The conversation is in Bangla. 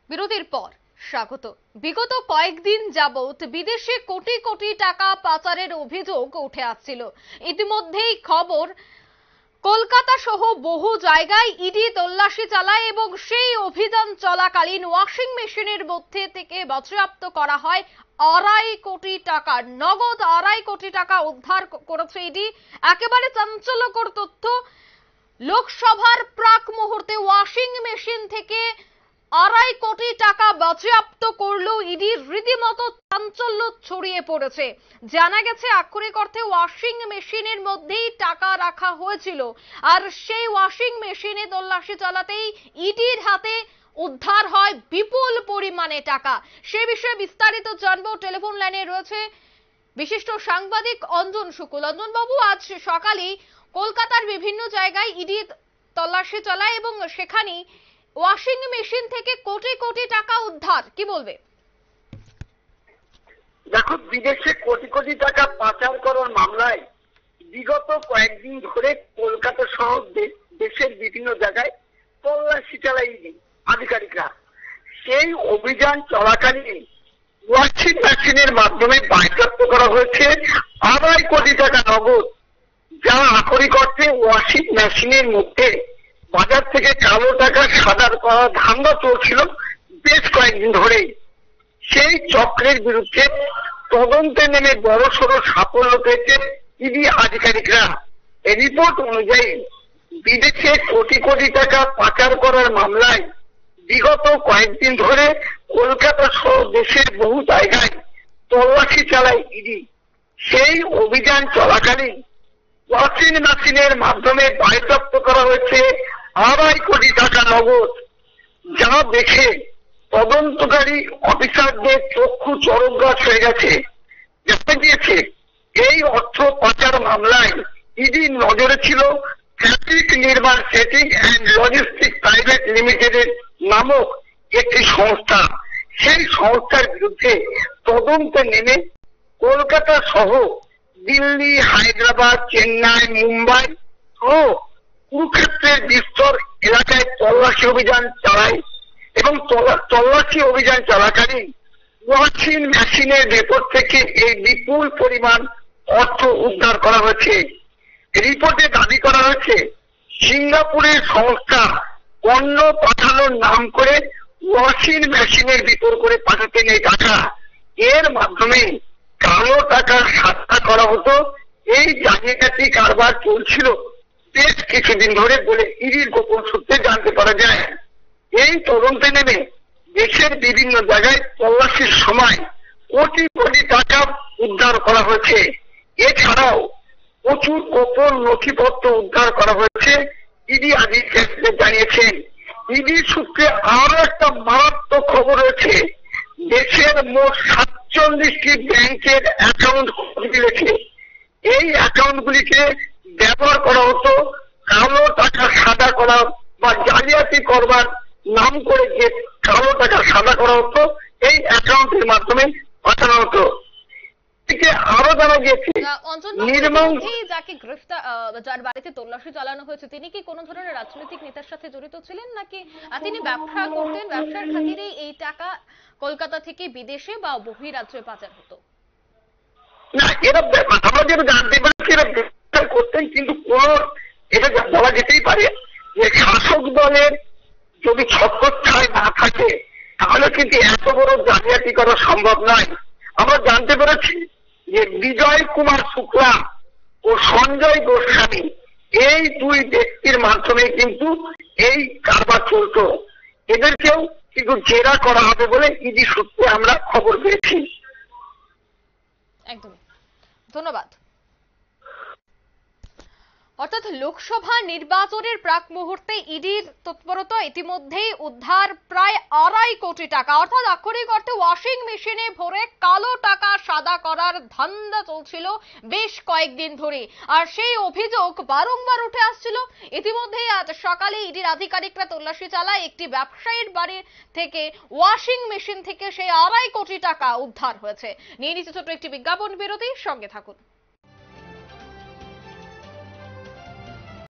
বিরতির পর স্বাগত। বিগত কয়েকদিন যাবৎ বিদেশে কোটি কোটি টাকা পাচারের অভিযোগ উঠে আসছিল। ইতিমধ্যেই খবর, কলকাতা সহ বহু জায়গায় ইডি তল্লাশি চালায় এবং সেই অভিযান চলাকালীন ওয়াশিং মেশিনের মধ্যে থেকে বাজেয়াপ্ত করা হয় 2.5 কোটি টাকা, নগদ 2.5 কোটি টাকা উদ্ধার করেছে ইডি। একেবারে চাঞ্চল্যকর তথ্য, লোকসভার প্রাক মুহূর্তে ওয়াশিং মেশিন থেকে 2.5 কোটি টাকা বাজেয়াপ্ত করলো ইডি। রীতিমতো চাঞ্চল্য ছড়িয়ে পড়েছে। জানা গেছে আক্ষরিক অর্থে ওয়াশিং মেশিনের মধ্যেই টাকা রাখা হয়েছিল, আর সেই ওয়াশিং মেশিনে তল্লাশি চালাতেই ইডির হাতে উদ্ধার হয় বিপুল পরিমাণে টাকা। সে বিষয়ে বিস্তারিত জানবো। টেলিফোন লাইনে রয়েছে বিশিষ্ট সাংবাদিক অঞ্জন শুকুল। অঞ্জন বাবু, আজ সকালে কলকাতার বিভিন্ন জায়গায় ইডি তল্লাশি চালায় এবং সেখানে ওয়াশিং মেশিন থেকে কোটি কোটি টাকা উদ্ধার, কি বলবে? দেখো, বিদেশে কোটি কোটি টাকা পাচার করার মামলায় বিগত কয়েকদিন ধরে কলকাতা সহ দেশের বিভিন্ন জায়গায় তল্লাশি চালায় ইডি আধিকারিকরা। সেই অভিযান চলাকালীন ওয়াশিং মেশিনের মাধ্যমে বাজেয়াপ্ত করা হয়েছে 2.5 কোটি টাকা নগদ, যা আক্ষরিক অর্থে ওয়াশিং মেশিনের মধ্যে বাজার থেকে কালো টাকা সাদা করার ধান্দা চলছিল বেশ কয়েকদিন ধরেই। সেই চক্রের বিরুদ্ধে তদন্তে নেমে বড়সড় সাফল্য পেয়েছে ইডি আধিকারিকরা। রিপোর্ট অনুযায়ী বিদেশে কোটি কোটি টাকা পাচার করার মামলায় বিগত কয়েকদিন ধরে কলকাতা সহ দেশের বহু জায়গায় তল্লাশি চালায় ইডি। সেই অভিযান চলাকালীন ওয়াশিং মেশিনের মাধ্যমে বাজেয়াপ্ত করা হয়েছে 2.5 কোটি টাকা নগদ, যা দেখে তদন্তকারী অফিসারদের চক্ষু চরকগাছ হয়ে গেছে। দেখা গিয়েছে এই অর্থ পাচার মামলায় ইডির নজরে ছিল ফ্যাব্রিক নির্মাণ সেটিং অ্যান্ড লজিস্টিক প্রাইভেট লিমিটেডের নামক একটি সংস্থা। সেই সংস্থার বিরুদ্ধে তদন্তে নেমে কলকাতা সহ দিল্লি, হায়দ্রাবাদ, চেন্নাই, মুম্বাই সহ কুরুক্ষেত্রের বিস্তর এলাকায় তল্লাশি অভিযান চালায় এবং তল্লাশি অভিযান চলাকালীন ওয়াশিং মেশিনের ভেতর থেকে এই বিপুল পরিমাণ অর্থ উদ্ধার করা হয়েছে। রিপোর্টে দাবি করা হয়েছে সিঙ্গাপুরের সংস্থা পণ্য পাঠানোর নাম করে ওয়াশিং মেশিনের ভিতর করে পাঠাতেন এই টাকা। এর মাধ্যমে কালো টাকার সাদা করা হতো। এই জালিয়াতি কারবার চলছিল বেশ কিছুদিন ধরে বলে ইডির গোপন সূত্রে জানতে পারা যায়। এই তদন্তে নেমে দেশের বিভিন্ন জায়গায় তল্লাশির সময় কোটি কোটি টাকা উদ্ধার করা হয়েছে। এছাড়াও প্রচুর গোপন নথিপত্র উদ্ধার করা হয়েছে। ইডি আধিকারিকরা জানিয়েছেন। ইডির সূত্রে আরো একটা মারাত্মক খবর রয়েছে। দেশের মোট 47টি ব্যাংকের অ্যাকাউন্ট মিলেছে। এই অ্যাকাউন্ট গুলিকে ব্যবহার করা হতো কালো টাকা সাদা করা বা জালিয়াতি করবার নাম করে যে কালো টাকা সাদা করা হতো এই অ্যাকাউন্টের মাধ্যমে পাঠানো হতো। আরো জানা গিয়েছে যাকে গ্রেফতার, যার বাড়িতে তল্লাশি চালানো হয়েছে, তিনি কি কোনো ধরনের রাজনৈতিক নেতার সাথে জড়িত ছিলেন, নাকি তিনি ব্যবসা করতেন, ব্যবসার খাতিরেই এই টাকা কলকাতা থেকে বিদেশে বা বহিরাজ্যে পাচার হতো? না, এরা আমরা যেটা জানতে পারছি এরা ব্যবসা করতেন, কিন্তু কোন এটা বলা যেতেই পারে যে শাসক দলের যদি ছত্রছায়া না থাকে তাহলে কিন্তু এত বড় জালিয়াতি করা সম্ভব নয়। আমরা জানতে পেরেছি যে বিজয় কুমার শুক্লা ও সঞ্জয় গোস্বামী এই দুই ব্যক্তির মাধ্যমে কিন্তু এই কারবার চলত। এদেরকেও কিন্তু জেরা করা হবে বলে ইডি সূত্রে আমরা খবর পেয়েছি। একদমই, ধন্যবাদ। অর্থাৎ লোকসভা নির্বাচনের প্রাক মুহূর্তে ইডির তৎপরতা, ইতিমধ্যেই উদ্ধার প্রায় 2.5 কোটি টাকা। অর্থাৎ আক্ষরিক অর্থে ওয়াশিং মেশিনে ভরে কালো টাকা সাদা করার ধান্দা চলছিল বেশ কয়েকদিন ধরে, আর সেই অভিযোগ বারংবার উঠে আসছিল। ইতিমধ্যেই আজ সকালে ইডির আধিকারিকরা তল্লাশি চালায় একটি ব্যবসায়ীর বাড়ি থেকে ওয়াশিং মেশিন থেকে সেই 2.5 কোটি টাকা উদ্ধার হয়েছে। নিয়ে নিচ্ছে ছোট্ট একটি বিজ্ঞাপন বিরতি, সঙ্গে থাকুন।